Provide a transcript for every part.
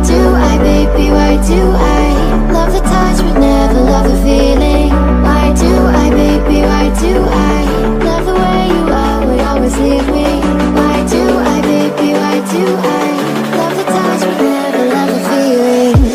do I, baby, why do I love the touch but never love the feeling? Why do I, baby, why do I love the way you are, would always leave me? Why do I, baby, why do I love the touch but never love the feeling?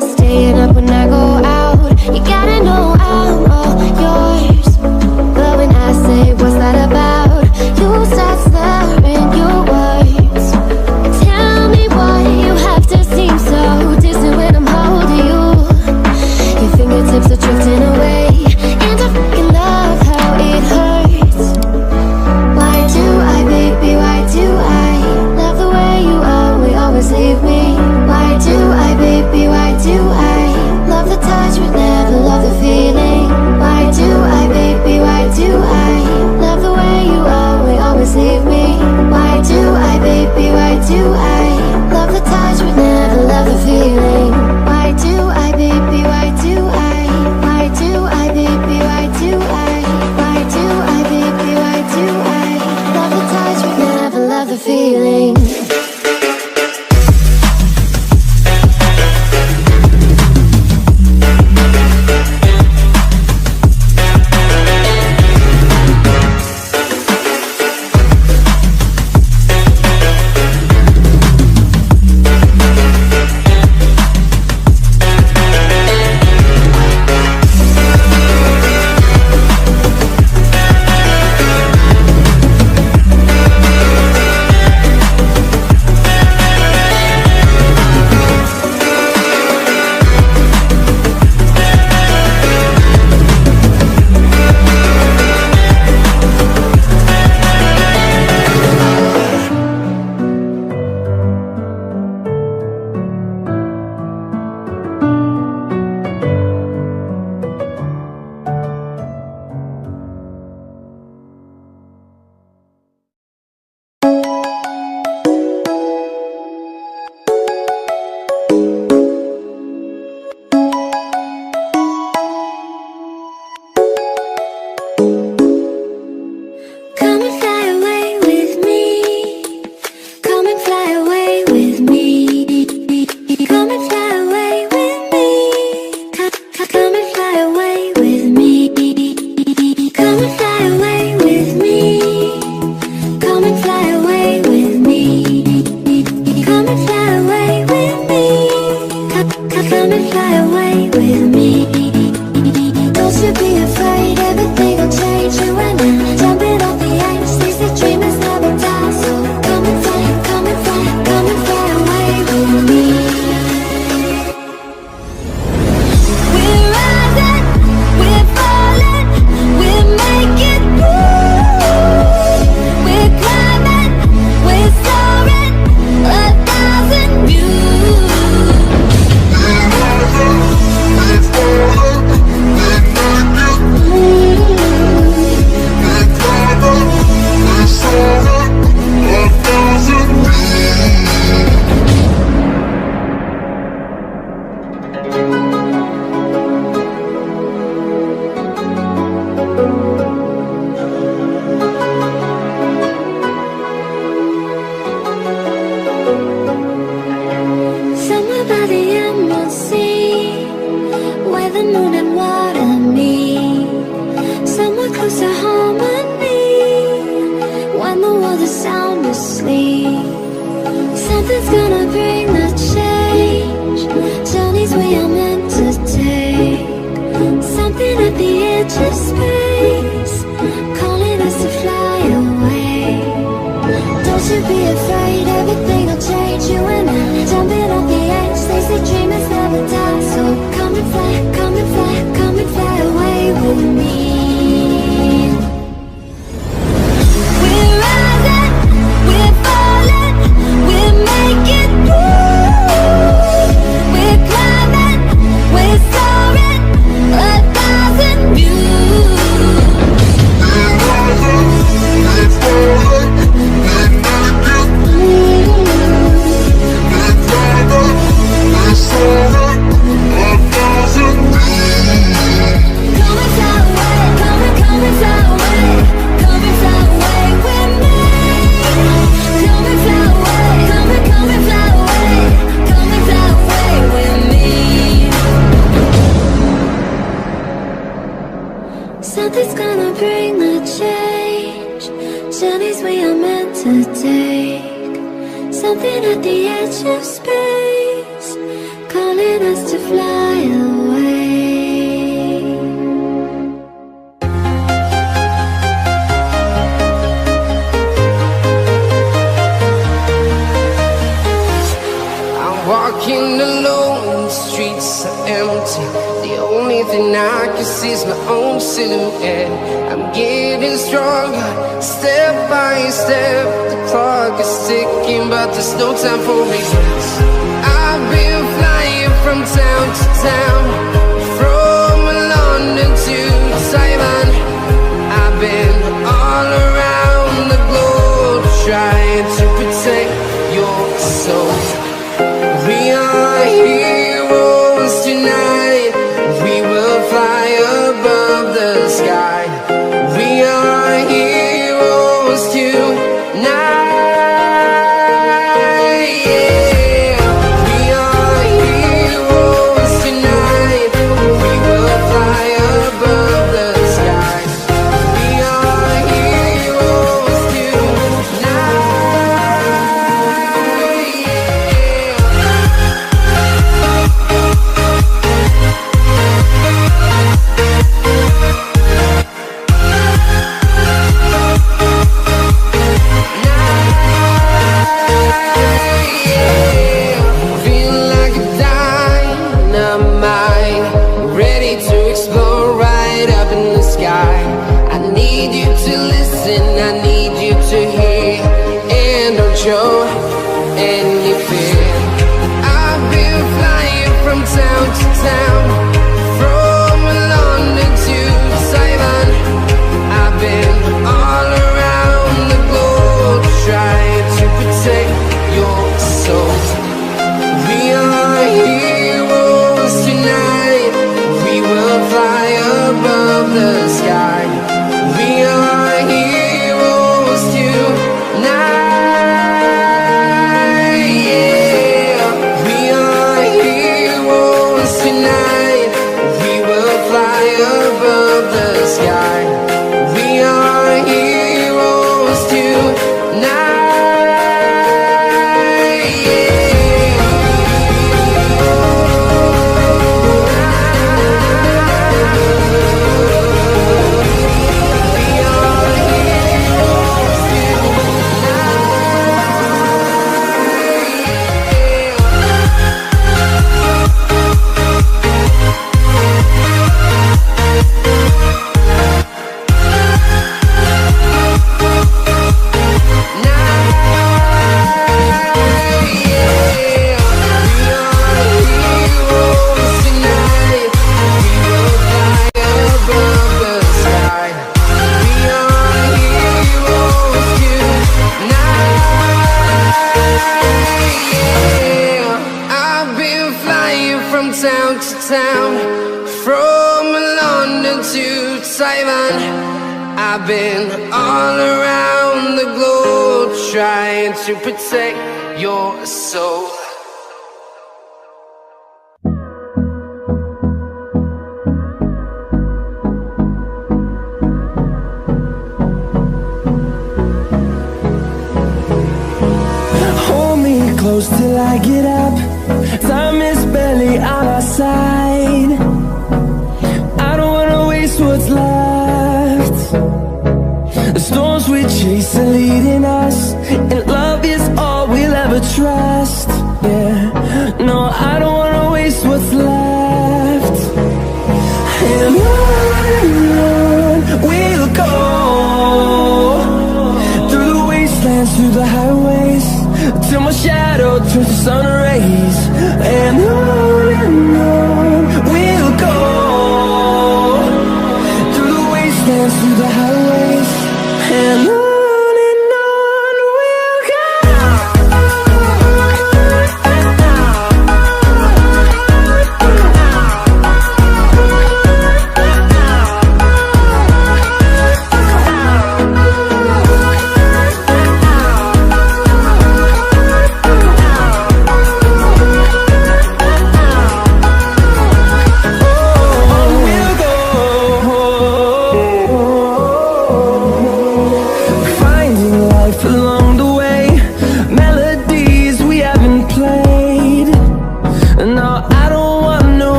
Staying up when I go out, you gotta know I'm all yours. But when I say what's that about, you start slurring your words. Tell me why you have to seem so distant when I'm holding you. Your fingertips are drifting away, and I fucking love how it hurts. Why do I, baby, why do I love the way you are, we always leave me? Why do I, baby, why do I love the touch but never love the feeling? Why do I, baby, why do I love the way you are, we always leave me? Why do I, baby, why do I love the touch but never love the feeling? Why do I, baby, why do I? Why do I, baby, why do I? Why do I, baby, why do I love the touch but never love the feeling? of space, calling us to fly away. Don't you be afraid, everything will change. You and I, jumping off the edge. They say dreamers never die, so come and fly, come and fly, come and fly away with me. We're rising, we're falling, we're making through. We're climbing, we're soaring, 1,000 views. We're rising, we're falling, we're making through. We're climbing, we're soaring, 1,000 views. Come and fly away, come and fly away, come and fly away with me. Come and fly away, come and fly away, come and fly away with me. Something's gonna bring the change, journeys we are meant to take. Something at the edge of space, calling us to fly away. I'm walking alone, the streets are empty. The only thing I can see is my own silhouette. I'm getting stronger, step by step. The clock is ticking, but there's no time for regrets. I've been flying from town to town, from London to Taiwan. I've been all around the globe, trying to protect your soul. We are heroes tonight. We will fly above the sky. We are heroes tonight. Yeah. We are heroes tonight. We will fly above the sky. We are heroes tonight. Feeling like a dynamite, ready to explode right up in the sky. I need you to listen, I need you to hear, and don't show any fear. I've been flying from town to town, from London to Taiwan. I've been all around the globe, trying to protect your soul. We are heroes tonight. We will fly above the sky. We are heroes tonight. Yeah. We are heroes tonight. We will fly above the sky. We are heroes tonight. Town to town, from London to Taiwan. I've been all around the globe, trying to protect your soul. Hold me close till I get up. Time is barely on our side. I don't wanna waste what's left. ways are leading us, and love is all we'll ever trust. Yeah, no, I don't wanna waste what's left. And on we'll go, through the wastelands, through the highways, till my shadow turns to sun rays. And on we'll go, through the wastelands, through the highways, and on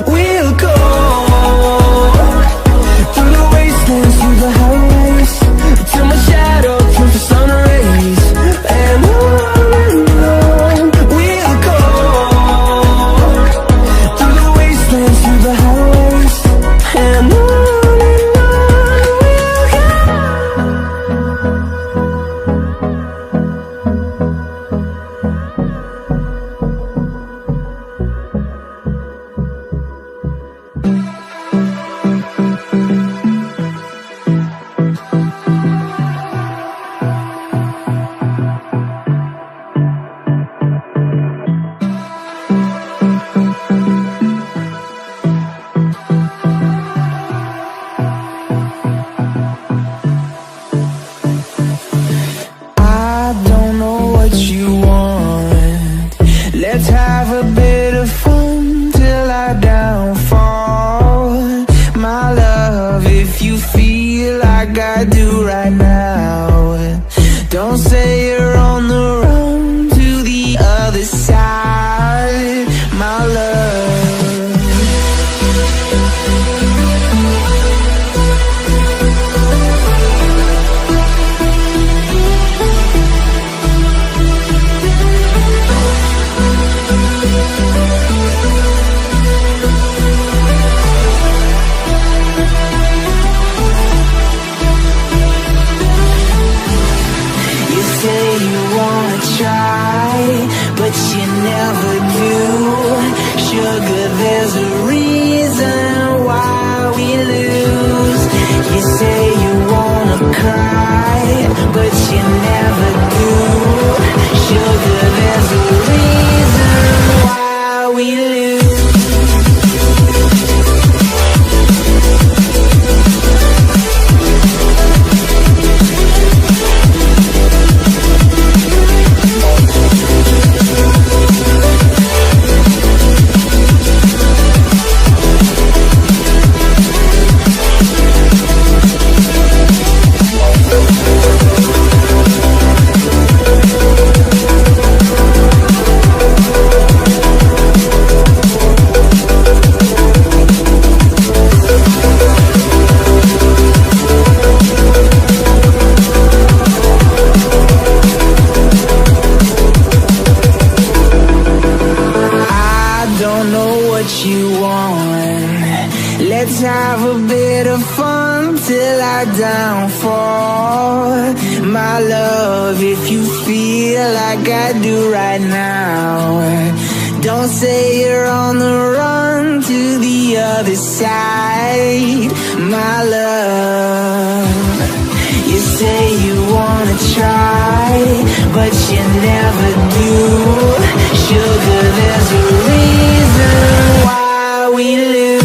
we'll go. my downfall. My love, if you feel like I do right now, don't say you're on the run to the other side. My love, you say you wanna try, but you never do. Sugar, there's a reason why we lose.